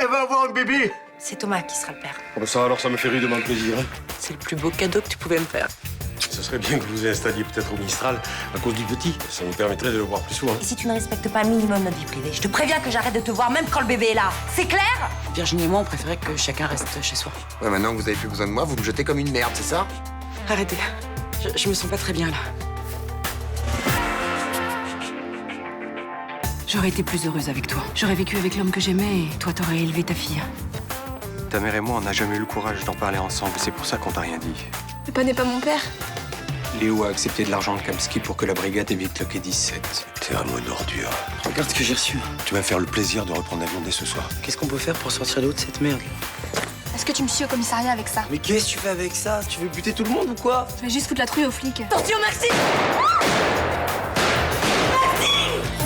va avoir un bébé. C'est Thomas qui sera le père. Oh, ça alors, ça me fait rudement plaisir. Hein. C'est le plus beau cadeau que tu pouvais me faire. Ce serait bien que vous vous installiez peut-être au Mistral à cause du petit. Ça nous permettrait de le voir plus souvent. Et si tu ne respectes pas un minimum notre vie privée, je te préviens que j'arrête de te voir même quand le bébé est là. C'est clair? Virginie et moi, on préférait que chacun reste chez soi. Ouais, maintenant que vous avez plus besoin de moi, vous me jetez comme une merde, c'est ça? Arrêtez. Je me sens pas très bien, là. J'aurais été plus heureuse avec toi. J'aurais vécu avec l'homme que j'aimais et toi, t'aurais élevé ta fille. Ta mère et moi, on n'a jamais eu le courage d'en parler ensemble. C'est pour ça qu'on t'a rien dit. Papa n'est pas mon père. Léo a accepté de l'argent de Kamsky pour que la brigade évite le quai 17. T'es vraiment une ordure. Regarde ce que j'ai reçu. Tu vas me faire le plaisir de reprendre l'avion dès ce soir. Qu'est-ce qu'on peut faire pour sortir Léo de cette merde? Est-ce que tu me suis au commissariat avec ça? Mais qu'est-ce que tu fais avec ça? Tu veux buter tout le monde ou quoi? Je vais juste foutre la trouille aux flics. Attention, Maxime!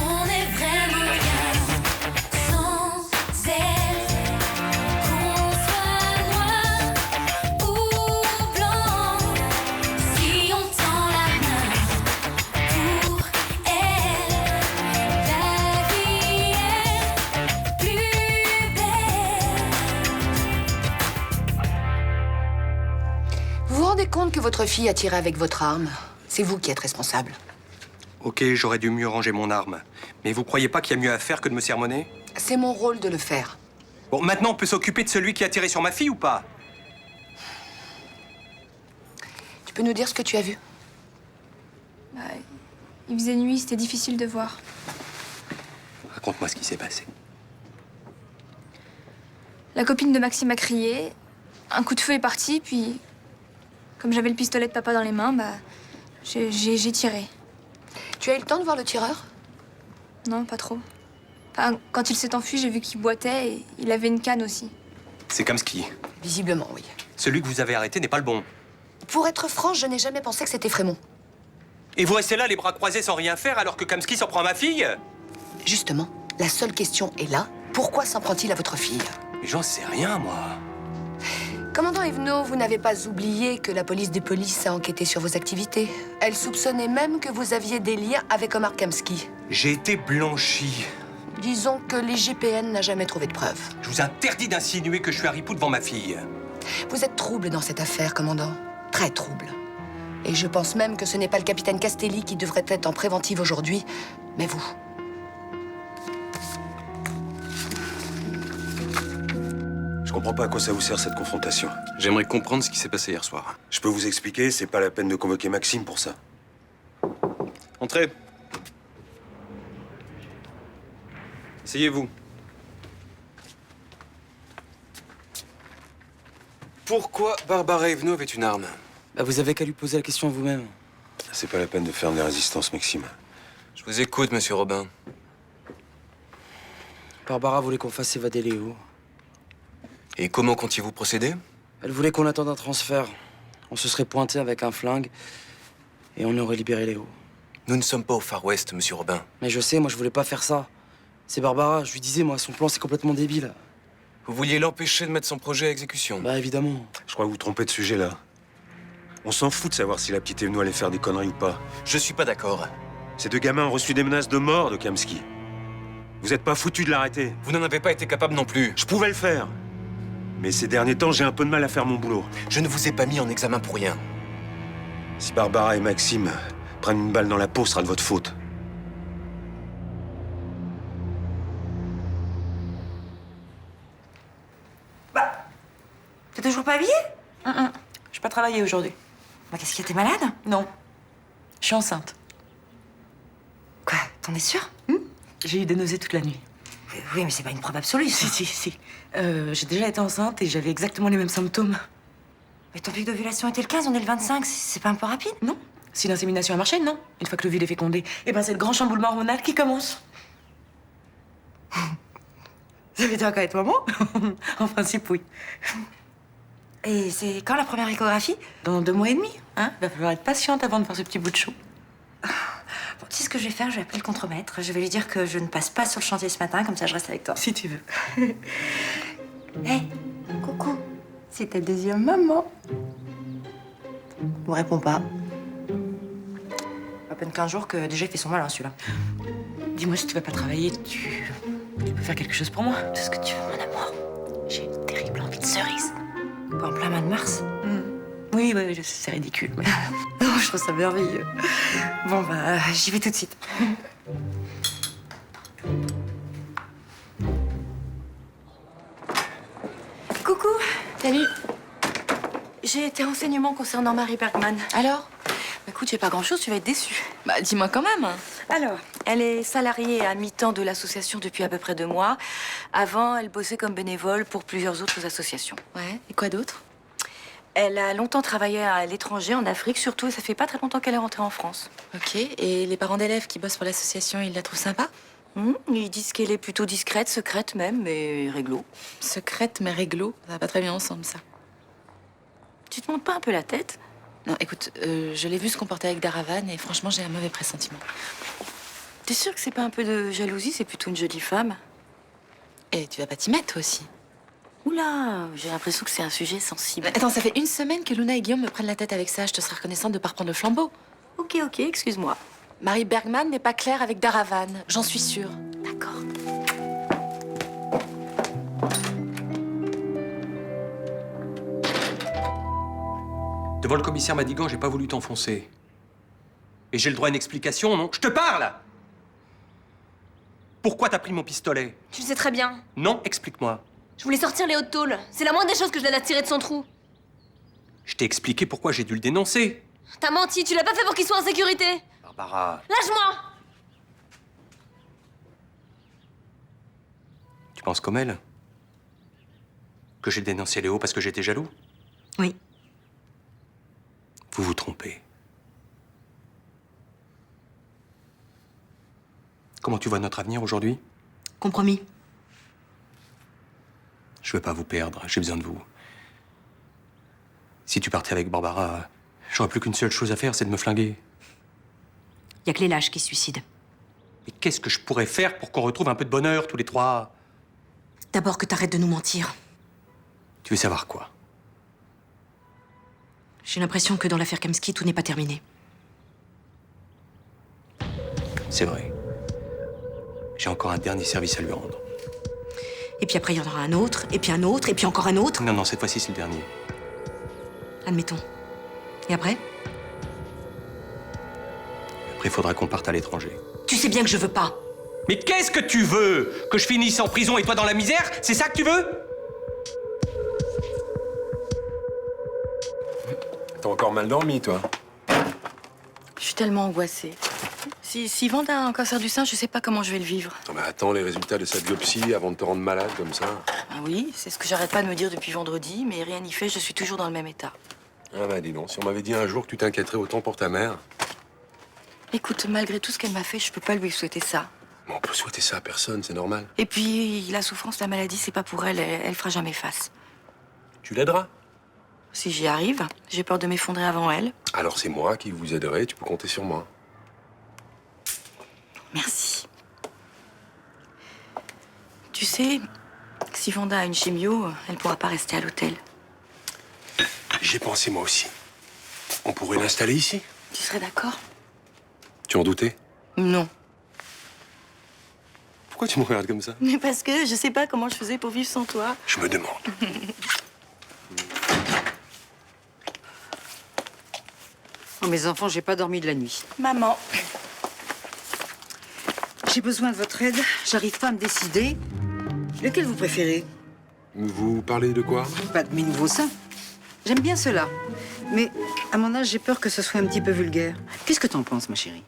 On est vraiment rien sans elle. Qu'on soit noir ou blanc, si on tend la main pour elle, la vie est plus belle. Vous vous rendez compte que votre fille a tiré avec votre arme? C'est vous qui êtes responsable. Ok, j'aurais dû mieux ranger mon arme. Mais vous croyez pas qu'il y a mieux à faire que de me sermonner? C'est mon rôle de le faire. Bon, maintenant, on peut s'occuper de celui qui a tiré sur ma fille ou pas? Tu peux nous dire ce que tu as vu? Il faisait nuit, c'était difficile de voir. Raconte-moi ce qui s'est passé. La copine de Maxime a crié, un coup de feu est parti, puis comme j'avais le pistolet de papa dans les mains, j'ai tiré. Tu as eu le temps de voir le tireur? Non, pas trop. Enfin, quand il s'est enfui, j'ai vu qu'il boitait et il avait une canne aussi. C'est Kamsky. Visiblement, oui. Celui que vous avez arrêté n'est pas le bon. Pour être franche, je n'ai jamais pensé que c'était Frémont. Et vous restez là, les bras croisés, sans rien faire, alors que Kamsky s'en prend à ma fille? Justement, la seule question est là. Pourquoi s'en prend-il à votre fille? Mais j'en sais rien, moi. Commandant Evenot, vous n'avez pas oublié que la police des polices a enquêté sur vos activités. Elle soupçonnait même que vous aviez des liens avec Omar Kamsky. J'ai été blanchi. Disons que l'IGPN n'a jamais trouvé de preuves. Je vous interdis d'insinuer que je suis à Ripou devant ma fille. Vous êtes trouble dans cette affaire, commandant. Très trouble. Et je pense même que ce n'est pas le capitaine Castelli qui devrait être en préventive aujourd'hui, mais vous. Je comprends pas à quoi ça vous sert cette confrontation. J'aimerais comprendre ce qui s'est passé hier soir. Je peux vous expliquer, c'est pas la peine de convoquer Maxime pour ça. Entrez. Asseyez-vous. Pourquoi Barbara Evenot avait une arme? Bah, vous avez qu'à lui poser la question à vous-même. C'est pas la peine de faire de la résistance, Maxime. Je vous écoute, monsieur Robin. Barbara voulait qu'on fasse évader Léo. Et comment comptiez-vous procéder? Elle voulait qu'on attende un transfert. On se serait pointé avec un flingue et on aurait libéré Léo. Nous ne sommes pas au Far West, monsieur Robin. Mais je sais, moi je voulais pas faire ça. C'est Barbara, je lui disais, moi, son plan c'est complètement débile. Vous vouliez l'empêcher de mettre son projet à exécution? Bah évidemment. Je crois que vous vous trompez de sujet, là. On s'en fout de savoir si la petite Evenot allait faire des conneries ou pas. Je suis pas d'accord. Ces deux gamins ont reçu des menaces de mort de Kamsky. Vous êtes pas foutus de l'arrêter. Vous n'en avez pas été capable non plus. Je pouvais le faire. Mais ces derniers temps, j'ai un peu de mal à faire mon boulot. Je ne vous ai pas mis en examen pour rien. Si Barbara et Maxime prennent une balle dans la peau, ce sera de votre faute. T'es toujours pas habillée? Je pas travaillé aujourd'hui. Bah, qu'est-ce qu'il y a, t'es malade? Non. Je suis enceinte. Quoi? T'en es sûre? J'ai eu des nausées toute la nuit. Oui, mais c'est pas une preuve absolue, ça. Si. J'ai déjà été enceinte et j'avais exactement les mêmes symptômes. Mais ton pic d'ovulation était le 15, on est le 25, c'est pas un peu rapide? Non. Si l'insémination a marché, non. Une fois que l'ovule est fécondé, eh ben c'est le grand chamboulement hormonal qui commence. Ça veut dire encore être maman? En principe, oui. Et c'est quand la première échographie? Dans 2 mois et demi, hein. Va falloir être patiente avant de faire ce petit bout de chou. Bon, tu sais ce que je vais faire? Je vais appeler le contremaître. Je vais lui dire que je ne passe pas sur le chantier ce matin, comme ça je reste avec toi. Si tu veux. Hé, coucou. C'est ta deuxième maman. Ne me réponds pas. À peine 15 jours que déjà il fait son malin, celui-là. Dis-moi, si tu vas pas travailler, tu peux faire quelque chose pour moi. Tout ce que tu veux, mon amour. Oui, je sais, c'est ridicule, mais... non, je trouve ça merveilleux. Bon, bah, j'y vais tout de suite. Coucou. Salut. J'ai tes renseignements concernant Marie Bergman. Alors? Écoute, j'ai pas grand-chose, tu vas être déçue. Bah, dis-moi quand même. Alors, elle est salariée à mi-temps de l'association depuis à peu près 2 mois. Avant, elle bossait comme bénévole pour plusieurs autres associations. Ouais, et quoi d'autre? Elle a longtemps travaillé à l'étranger, en Afrique surtout, et ça fait pas très longtemps qu'elle est rentrée en France. Ok, et les parents d'élèves qui bossent pour l'association, ils la trouvent sympa? Ils disent qu'elle est plutôt discrète, secrète même, mais réglo. Secrète mais réglo, ça va pas très bien ensemble, ça. Tu te montes pas un peu la tête? Non, écoute, je l'ai vu se comporter avec Daravan et franchement, j'ai un mauvais pressentiment. T'es sûre que c'est pas un peu de jalousie? C'est plutôt une jolie femme. Et tu vas pas t'y mettre, toi aussi? Oula, j'ai l'impression que c'est un sujet sensible. Attends, ça fait 1 semaine que Luna et Guillaume me prennent la tête avec ça. Je te serai reconnaissante de pas reprendre le flambeau. Ok, excuse-moi. Marie Bergman n'est pas claire avec Daravan, j'en suis sûre. D'accord. Devant le commissaire Madigan, j'ai pas voulu t'enfoncer. Et j'ai le droit à une explication, non? Je te parle! Pourquoi t'as pris mon pistolet? Tu le sais très bien. Non, explique-moi. Je voulais sortir Léo de tôle. C'est la moindre des choses que je l'aide à tirer de son trou. Je t'ai expliqué pourquoi j'ai dû le dénoncer. T'as menti, tu l'as pas fait pour qu'il soit en sécurité. Barbara, Lâche-moi! tu penses comme elle? Que j'ai dénoncé Léo parce que j'étais jaloux? Oui. Vous vous trompez. Comment tu vois notre avenir aujourd'hui? Compromis. Je veux pas vous perdre, j'ai besoin de vous. Si tu partais avec Barbara, j'aurais plus qu'une seule chose à faire, c'est de me flinguer. Y a que les lâches qui se suicident. Mais qu'est-ce que je pourrais faire pour qu'on retrouve un peu de bonheur tous les 3? D'abord que t'arrêtes de nous mentir. Tu veux savoir quoi? J'ai l'impression que dans l'affaire Kamsky, tout n'est pas terminé. C'est vrai. J'ai encore un dernier service à lui rendre. Et puis après, il y en aura un autre, et puis un autre, et puis encore un autre. Non, cette fois-ci, c'est le dernier. Admettons. Et après? Après, il faudra qu'on parte à l'étranger. Tu sais bien que je veux pas. Mais qu'est-ce que tu veux? Que je finisse en prison et toi dans la misère? C'est ça que tu veux? T'as encore mal dormi, toi? Je suis tellement angoissée. Si Vanda a un cancer du sein, je sais pas comment je vais le vivre. Non, mais attends les résultats de sa biopsie avant de te rendre malade comme ça. Ah oui, c'est ce que j'arrête pas de me dire depuis vendredi, mais rien n'y fait, je suis toujours dans le même état. Ah bah dis donc, si on m'avait dit un jour que tu t'inquiéterais autant pour ta mère. Écoute, malgré tout ce qu'elle m'a fait, je peux pas lui souhaiter ça. Bon, on peut souhaiter ça à personne, c'est normal. Et puis, la souffrance, la maladie, c'est pas pour elle, elle fera jamais face. Tu l'aideras. Si j'y arrive, j'ai peur de m'effondrer avant elle. Alors c'est moi qui vous aiderai, tu peux compter sur moi. Merci. Tu sais, si Vanda a une chimio, elle pourra pas rester à l'hôtel. J'y ai pensé moi aussi. On pourrait l'installer ici. Tu serais d'accord? Tu en doutais? Non. Pourquoi tu me regardes comme ça? Mais parce que je sais pas comment je faisais pour vivre sans toi. Je me demande. Oh, mes enfants, j'ai pas dormi de la nuit. Maman. J'ai besoin de votre aide. J'arrive pas à me décider. Lequel vous préférez? Vous parlez de quoi? Pas de mes nouveaux seins. J'aime bien cela. Mais à mon âge, j'ai peur que ce soit un petit peu vulgaire. Qu'est-ce que t'en penses, ma chérie?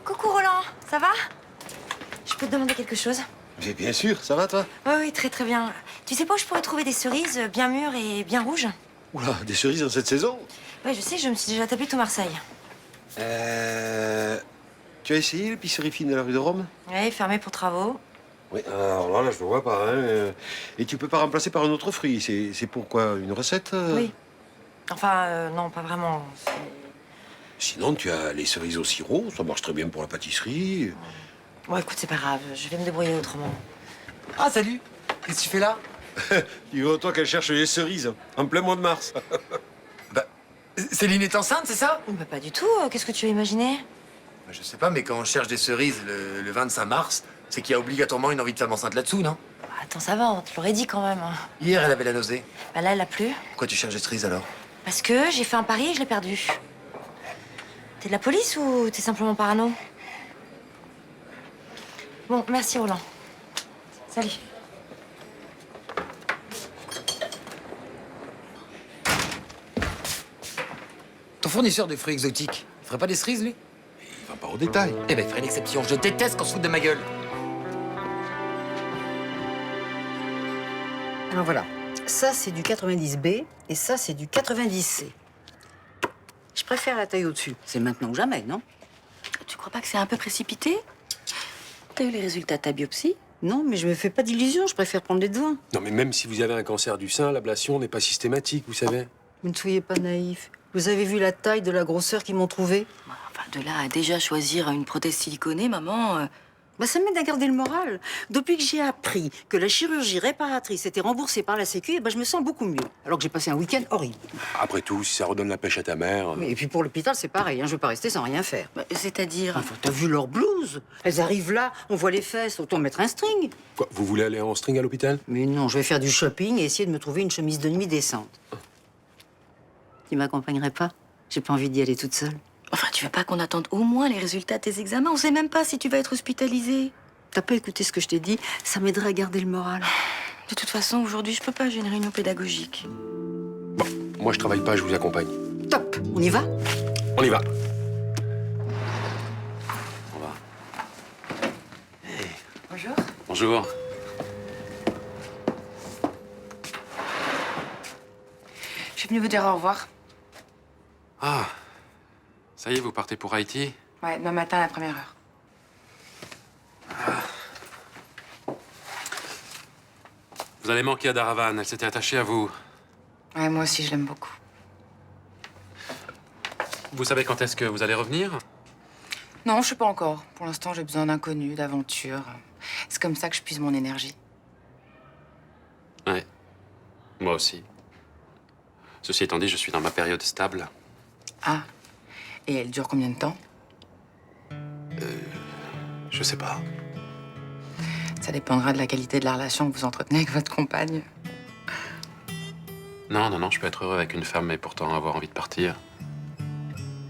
Coucou Roland, ça va? Je peux te demander quelque chose? Mais bien sûr, ça va toi? Oui, très très bien. Tu sais pas où je pourrais trouver des cerises bien mûres et bien rouges? Oula, des cerises dans cette saison? Ouais, je sais, je me suis déjà tapé tout Marseille. Tu as essayé l'épicerie fine de la rue de Rome? Ouais, fermé pour travaux. Oui, alors là, je ne vois pas. Hein. Et tu peux pas remplacer par un autre fruit. C'est pourquoi? Une recette? Oui. Enfin, non, pas vraiment. Sinon, tu as les cerises au sirop. Ça marche très bien pour la pâtisserie. Bon, écoute, c'est pas grave. Je vais me débrouiller autrement. Ah, salut! Qu'est-ce que tu fais là? Dis-toi qu'elle cherche les cerises en plein mois de mars. Bah, Céline est enceinte, c'est ça? Bah, pas du tout. Qu'est-ce que tu as imaginé? Je sais pas, mais quand on cherche des cerises le 25 mars, c'est qu'il y a obligatoirement une envie de femme enceinte là-dessous, non? Ah, Attends, ça va, on te l'aurait dit quand même. Hein. Hier, elle avait la nausée. Bah là, elle l'a plus. Pourquoi tu cherches des cerises alors? Parce que j'ai fait un pari et je l'ai perdu. T'es de la police ou t'es simplement parano? Bon, merci Roland. Salut. Ton fournisseur de fruits exotiques, il ferait pas des cerises, lui? Il va pas au détail. Eh ben, il ferait une exception. Je déteste qu'on se foute de ma gueule. Alors voilà, ça c'est du 90B et ça c'est du 90C. Je préfère la taille au-dessus. C'est maintenant ou jamais, non? Tu crois pas que c'est un peu précipité? T'as eu les résultats de ta biopsie? Non, mais je me fais pas d'illusions, je préfère prendre les devants. Non, mais même si vous avez un cancer du sein, l'ablation n'est pas systématique, vous savez. Vous ne soyez pas naïf. Vous avez vu la taille de la grosseur qu'ils m'ont trouvée? Enfin, de là à déjà choisir une prothèse siliconée, maman... Bah, ça m'aide à garder le moral. Depuis que j'ai appris que la chirurgie réparatrice était remboursée par la Sécu, je me sens beaucoup mieux. Alors que j'ai passé un week-end horrible. Après tout, si ça redonne la pêche à ta mère... Et puis pour l'hôpital, c'est pareil, hein, je veux pas rester sans rien faire. C'est-à-dire... Enfin, t'as vu leur blouse? Elles arrivent là, on voit les fesses, autant mettre un string. Quoi, vous voulez aller en string à l'hôpital? Mais non, je vais faire du shopping et essayer de me trouver une chemise de nuit décente. Tu m'accompagnerais pas? J'ai pas envie d'y aller toute seule. Enfin, tu veux pas qu'on attende au moins les résultats de tes examens? On sait même pas si tu vas être hospitalisée. T'as pas écouté ce que je t'ai dit? Ça m'aiderait à garder le moral. De toute façon, aujourd'hui, je peux pas, j'ai une réunion pédagogique. Bon, moi je travaille pas, je vous accompagne. Top, on y va? On y va. On va. Bonjour. Bonjour. Je suis venue vous dire au revoir. Ah, ça y est, vous partez pour Haïti? Ouais, demain matin à la première heure. Vous allez manquer à Daravan, elle s'était attachée à vous. Ouais, moi aussi, je l'aime beaucoup. Vous savez quand est-ce que vous allez revenir? Non, je sais pas encore. Pour l'instant, j'ai besoin d'inconnus, d'aventures. C'est comme ça que je puise mon énergie. Ouais, moi aussi. Ceci étant dit, je suis dans ma période stable. Ah, et elle dure combien de temps? Je sais pas. Ça dépendra de la qualité de la relation que vous entretenez avec votre compagne. Non, je peux être heureux avec une femme et pourtant avoir envie de partir.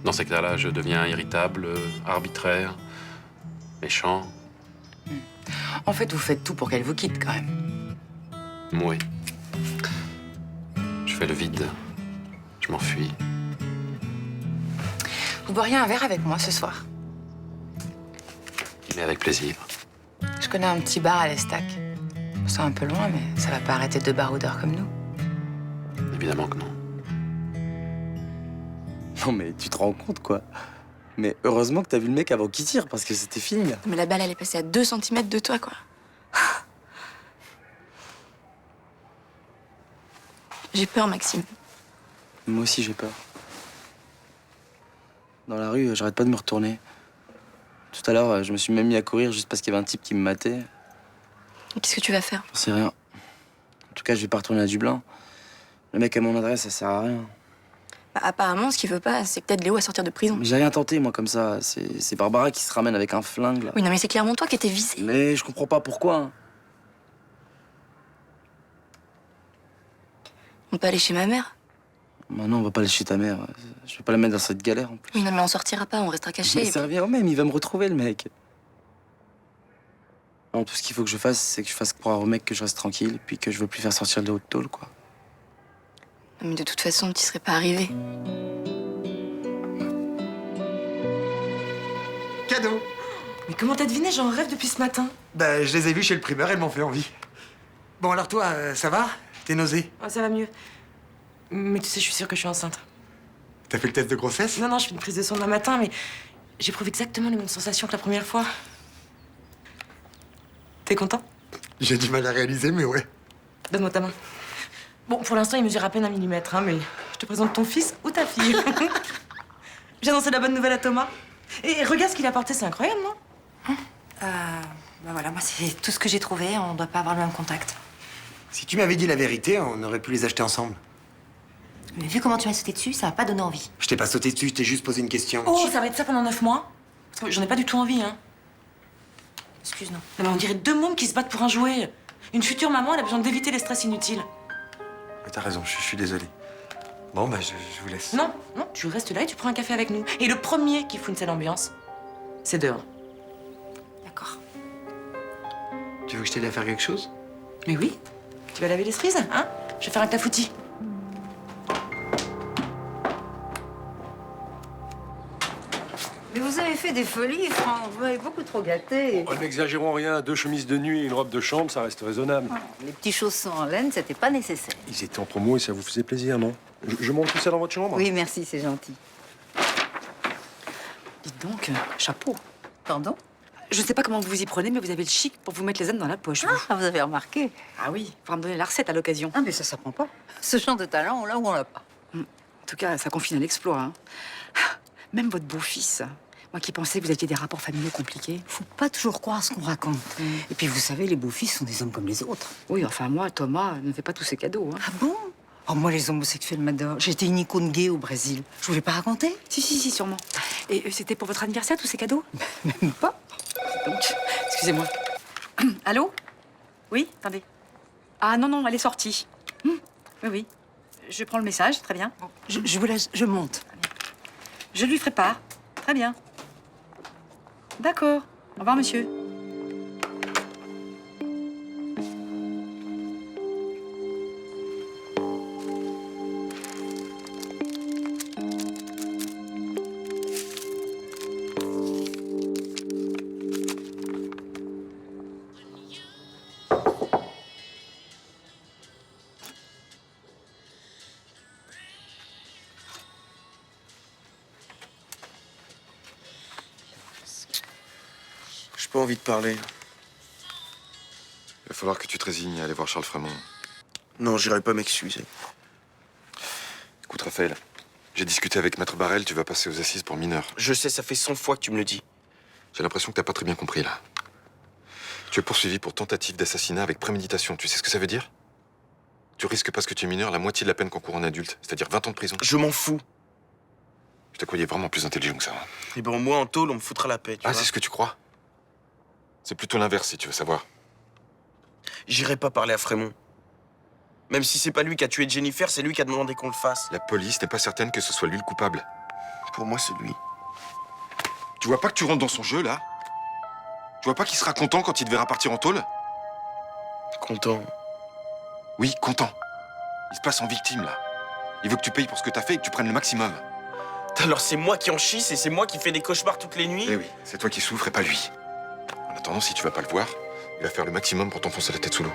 Dans ces cas-là, je deviens irritable, arbitraire, méchant. En fait, vous faites tout pour qu'elle vous quitte, quand même. Oui. Je fais le vide. Je m'enfuis. Vous boiriez un verre avec moi ce soir? Mais avec plaisir. Je connais un petit bar à l'Estac. C'est un peu loin, mais ça va pas arrêter deux baroudeurs comme nous. Évidemment que non. Non mais tu te rends compte quoi? Mais heureusement que t'as vu le mec avant qu'il tire, parce que c'était fini là. Mais la balle, elle est passée à 2 cm de toi, quoi. J'ai peur, Maxime. Moi aussi j'ai peur. Dans la rue, j'arrête pas de me retourner. Tout à l'heure, je me suis même mis à courir juste parce qu'il y avait un type qui me matait. Qu'est-ce que tu vas faire? J'en sais rien. En tout cas, je vais pas retourner à Dublin. Le mec a mon adresse, ça sert à rien. Bah, apparemment, ce qu'il veut pas, c'est que t'aides Léo à sortir de prison. Mais j'ai rien tenté, moi, comme ça. C'est Barbara qui se ramène avec un flingue, là. Oui, non, mais c'est clairement toi qui étais visé. Mais je comprends pas pourquoi. Hein. On peut aller chez ma mère. Bah non, on va pas aller chez ta mère. Je vais pas la mettre dans cette galère, en plus. Oui, non, mais on sortira pas, on restera cachés. Mais et ça puis- revient au même, il va me retrouver, le mec. Non, tout ce qu'il faut que je fasse, c'est que je fasse croire au mec que je reste tranquille, puis que je veux plus faire sortir de haute tôle, quoi. Non, mais de toute façon, tu serais pas arrivé. Cadeau. Mais comment t'as deviné? J'en rêve depuis ce matin. Bah, je les ai vus chez le primeur, elles m'ont fait envie. Bon, alors toi, ça va? T'es nausée? Oh, ça va mieux. Mais tu sais, je suis sûre que je suis enceinte. T'as fait le test de grossesse? Non, je fais une prise de sang demain matin, mais j'éprouve exactement les mêmes sensations que la première fois. T'es content? J'ai du mal à réaliser, mais ouais. Donne-moi ta main. Bon, pour l'instant, il mesure à peine 1 millimètre, hein, mais je te présente ton fils ou ta fille. J'ai annoncé la bonne nouvelle à Thomas. Et regarde ce qu'il a apporté, c'est incroyable, non? Bah voilà, moi, c'est tout ce que j'ai trouvé. On doit pas avoir le même contact. Si tu m'avais dit la vérité, on aurait pu les acheter ensemble. Mais vu comment tu m'as sauté dessus, ça va pas donner envie. Je t'ai pas sauté dessus, je t'ai juste posé une question. Oh, ça va être ça pendant 9 mois? Parce que j'en ai pas du tout envie, hein. Excuse-nous. Non, mais on dirait 2 mômes qui se battent pour un jouet. Une future maman, elle a besoin d'éviter les stress inutiles. Mais t'as raison, je suis désolé. Bon, bah, je vous laisse. Non, non, tu restes là et tu prends un café avec nous. Et le premier qui fout une sale ambiance, c'est dehors. D'accord. Tu veux que je t'aide à faire quelque chose? Mais oui. Tu vas laver les cerises, hein? Je vais faire un clafoutis. Mais vous avez fait des folies, Franck. Vous m'avez beaucoup trop gâté. Oh, n'exagérons rien, 2 chemises de nuit et une robe de chambre, ça reste raisonnable. Les petits chaussons en laine, c'était pas nécessaire. Ils étaient en promo et ça vous faisait plaisir, non? Je monte tout ça dans votre chambre? Oui, merci, c'est gentil. Dites donc, chapeau. Pardon? Je ne sais pas comment vous vous y prenez, mais vous avez le chic pour vous mettre les ânes dans la poche. Ah, vous avez remarqué? Ah oui, il faudra me donner la recette à l'occasion. Ah, mais ça s'apprend pas. Ce genre de talent, on l'a ou on l'a pas. En tout cas, ça confine à l'exploit. Hein. Même votre beau-fils, moi qui pensais que vous aviez des rapports familiaux compliqués. Faut pas toujours croire ce qu'on raconte. Et puis, vous savez, les beaux-fils sont des hommes comme les autres. Oui, enfin moi, Thomas ne fait pas tous ses cadeaux. Hein. Ah bon? Oh, moi, les homosexuels m'adorent. J'ai été une icône gay au Brésil. Je vous l'ai pas raconté? Si, sûrement. Et c'était pour votre anniversaire, tous ces cadeaux? Même pas. Donc, excusez-moi. Allô? Oui, attendez. Ah non, elle est sortie. Oui. Je prends le message, très bien. Je vous laisse, je monte. Je lui ferai part. Très bien. D'accord. Au revoir, monsieur. J'ai pas envie de parler. Il va falloir que tu te résignes à aller voir Charles Frémont. Non, j'irai pas m'excuser. Écoute, Raphaël, j'ai discuté avec Maître Barrel, tu vas passer aux assises pour mineur. Je sais, ça fait 100 fois que tu me le dis. J'ai l'impression que t'as pas très bien compris, là. Tu es poursuivi pour tentative d'assassinat avec préméditation. Tu sais ce que ça veut dire? Tu risques, parce que tu es mineur, la moitié de la peine qu'encourt un adulte, c'est-à-dire 20 ans de prison. Je m'en fous. Je te croyais vraiment plus intelligent que ça. Hein. Et ben, moi, en tôle, on me foutra la paix, tu vois. C'est ce que tu crois? C'est plutôt l'inverse, si tu veux savoir. J'irai pas parler à Frémont. Même si c'est pas lui qui a tué Jennifer, c'est lui qui a demandé qu'on le fasse. La police n'est pas certaine que ce soit lui le coupable. Pour moi, c'est lui. Tu vois pas que tu rentres dans son jeu, là? Tu vois pas qu'il sera content quand il te verra partir en tôle? Content? Oui, content. Il se passe en victime, là. Il veut que tu payes pour ce que t'as fait et que tu prennes le maximum. Alors c'est moi qui en chisse et c'est moi qui fais des cauchemars toutes les nuits? Eh oui, c'est toi qui souffres et pas lui. En attendant, si tu vas pas le voir, il va faire le maximum pour t'enfoncer la tête sous l'eau.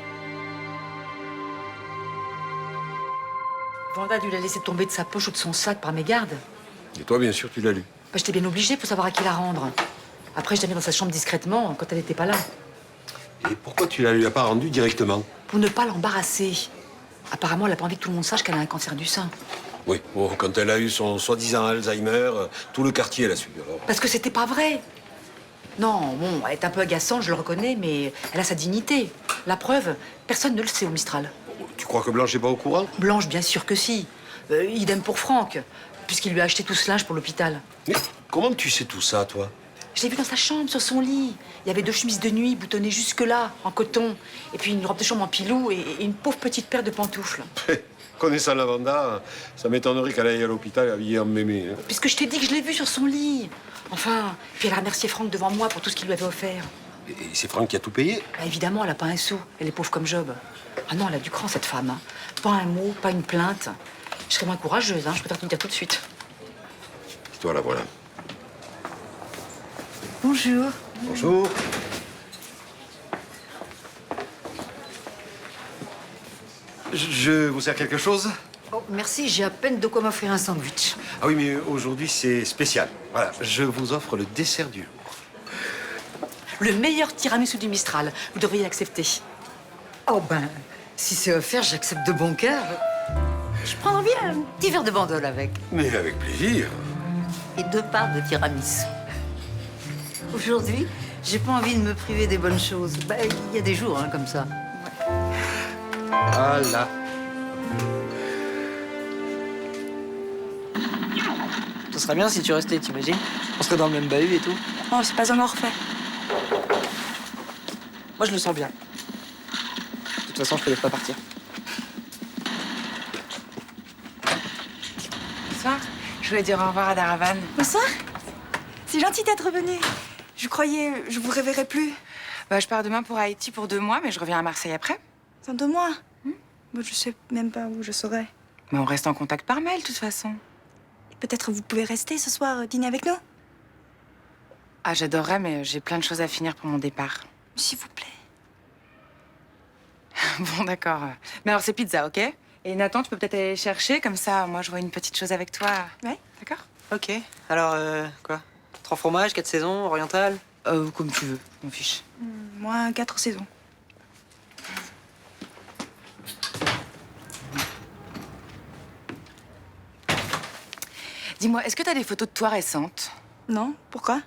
Vanda a dû la laisser tomber de sa poche ou de son sac par mégarde. Et toi, bien sûr, tu l'as lu. Bah, j'étais bien obligée pour savoir à qui la rendre. Après, je l'ai mis dans sa chambre discrètement quand elle n'était pas là. Et pourquoi tu la lui as pas rendue directement? Pour ne pas l'embarrasser. Apparemment, elle n'a pas envie que tout le monde sache qu'elle a un cancer du sein. Oui, bon, quand elle a eu son soi-disant Alzheimer, tout le quartier l'a su. Alors. Parce que c'était pas vrai. Non, bon, elle est un peu agaçante, je le reconnais, mais elle a sa dignité. La preuve, personne ne le sait au Mistral. Tu crois que Blanche n'est pas au courant? Blanche, bien sûr que si. Idem pour Franck, puisqu'il lui a acheté tout ce linge pour l'hôpital. Mais comment tu sais tout ça, toi? Je l'ai vu dans sa chambre, sur son lit. Il y avait 2 chemises de nuit boutonnées jusque-là, en coton. Et puis une robe de chambre en pilou et une pauvre petite paire de pantoufles. Connaissant la Vanda, ça m'étonnerait qu'elle aille à l'hôpital habillée en mémé. Hein. Puisque je t'ai dit que je l'ai vu sur son lit. Enfin, puis elle a remercié Franck devant moi pour tout ce qu'il lui avait offert. Et c'est Franck qui a tout payé? Bah, évidemment, elle a pas un sou. Elle est pauvre comme Job. Ah non, elle a du cran, cette femme. Hein. Pas un mot, pas une plainte. Je serais moins courageuse, hein, je préfère te le dire tout de suite. Toi, la voilà. Bonjour. Bonjour. Je vous sers quelque chose? Oh, merci, j'ai à peine de quoi m'offrir un sandwich. Ah oui, mais aujourd'hui, c'est spécial. Voilà, je vous offre le dessert du jour. Le meilleur tiramisu du Mistral. Vous devriez l'accepter. Oh ben, si c'est offert, j'accepte de bon cœur. Je prendrais bien un petit verre de bandol avec. Mais avec plaisir. Et 2 parts de tiramisu. Aujourd'hui, j'ai pas envie de me priver des bonnes choses. Bah, il y a des jours hein, comme ça. Voilà. Ce serait bien si tu restais, t'imagines? On serait dans le même bahut et tout. Oh, c'est pas encore fait. Moi, je le sens bien. toute façon, je te laisse pas partir. Bonsoir. Je voulais dire au revoir à Daravan. Bonsoir. C'est gentil d'être revenu. Je croyais je vous reverrai plus. Bah, je pars demain pour Haïti pour 2 mois, mais je reviens à Marseille après. Dans 2 mois. Moi, je sais même pas où je serai. Mais on reste en contact par mail, de toute façon. Peut-être vous pouvez rester ce soir dîner avec nous. Ah, j'adorerais, mais j'ai plein de choses à finir pour mon départ. S'il vous plaît. Bon, d'accord. Mais alors, c'est pizza, OK? Et Nathan, tu peux peut-être aller chercher, comme ça, moi, je vois une petite chose avec toi. Ouais. D'accord? Ok. Alors, quoi 3 fromages, 4 saisons, oriental? Comme tu veux, m'en fiche. Moi, 4 saisons. Dis-moi, est-ce que t'as des photos de toi récentes? Non, pourquoi?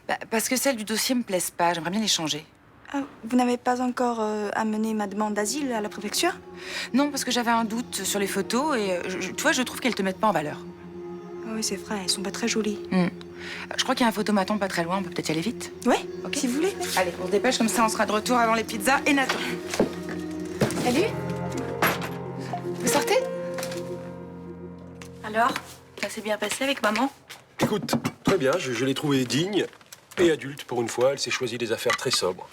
Bah, parce que celles du dossier me plaisent pas, j'aimerais bien les changer. Ah, vous n'avez pas encore amené ma demande d'asile à la préfecture? Non, parce que j'avais un doute sur les photos et, tu vois, je trouve qu'elles te mettent pas en valeur. Ah oui, c'est vrai, elles sont pas très jolies. Je crois qu'il y a un photomaton pas très loin, on peut peut-être y aller vite. Oui, Ok. si vous voulez. Allez, on se dépêche, comme ça on sera de retour avant les pizzas et Nathan. Salut. Vous sortez? Alors, ça s'est bien passé avec maman? Écoute, très bien, je l'ai trouvée digne et adulte pour une fois. Elle s'est choisie des affaires très sobres.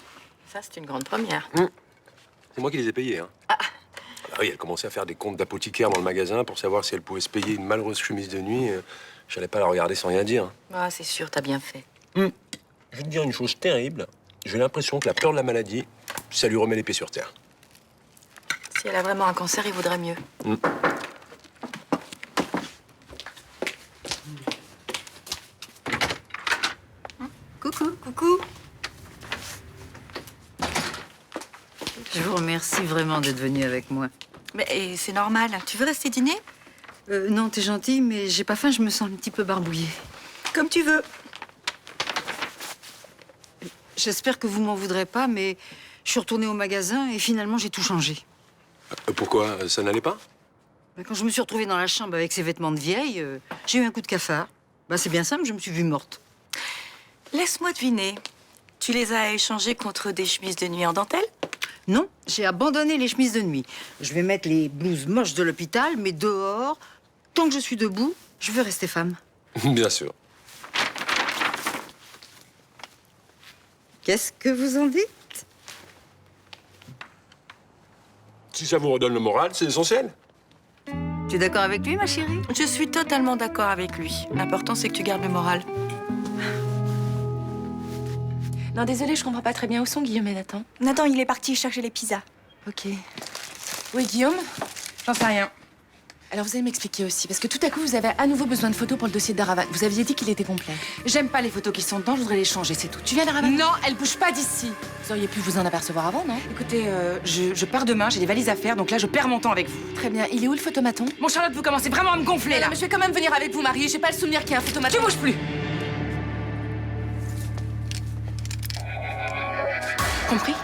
Ça, c'est une grande première. C'est moi qui les ai payées, hein. Ah oui, elle commençait à faire des comptes d'apothicaire dans le magasin pour savoir si elle pouvait se payer une malheureuse chemise de nuit. J'allais pas la regarder sans rien dire. Ah, c'est sûr, t'as bien fait. Je vais te dire une chose terrible. J'ai l'impression que la peur de la maladie, ça lui remet les pieds sur terre. Si elle a vraiment un cancer, il vaudrait mieux. Coucou. Coucou. Je vous remercie vraiment d'être venu avec moi. Mais c'est normal. Tu veux rester dîner? Non, t'es gentil, mais j'ai pas faim, je me sens un petit peu barbouillée. Comme tu veux. J'espère que vous m'en voudrez pas, mais je suis retournée au magasin et finalement j'ai tout changé. Pourquoi? Ça n'allait pas? Quand je me suis retrouvée dans la chambre avec ces vêtements de vieille, j'ai eu un coup de cafard. C'est bien simple, je me suis vue morte. Laisse-moi deviner. Tu les as échangés contre des chemises de nuit en dentelle? Non, j'ai abandonné les chemises de nuit. Je vais mettre les blouses moches de l'hôpital, mais dehors, tant que je suis debout, je veux rester femme. Bien sûr. Qu'est-ce que vous en dites? Si ça vous redonne le moral, c'est essentiel. Tu es d'accord avec lui, ma chérie? Je suis totalement d'accord avec lui. L'important, c'est que tu gardes le moral. Non, désolée, je comprends pas très bien. Où sont Guillaume et Nathan? Nathan, il est parti chercher les pizzas. Ok. Oui, Guillaume? J'en sais rien. Alors vous allez m'expliquer aussi, parce que tout à coup, vous avez à nouveau besoin de photos pour le dossier de Daravan. Vous aviez dit qu'il était complet. J'aime pas les photos qui sont dedans, je voudrais les changer, c'est tout. Tu viens, Daravan? Non, elle bouge pas d'ici. Vous auriez pu vous en apercevoir avant, non? Écoutez, je pars demain, j'ai des valises à faire, donc là, je perds mon temps avec vous. Très bien. Il est où le photomaton? Mon Charlotte, vous commencez vraiment à me gonfler, là. Mais je vais quand même venir avec vous, Marie. J'ai pas le souvenir qu'il y a un photomaton. Tu bouges plus. Compris?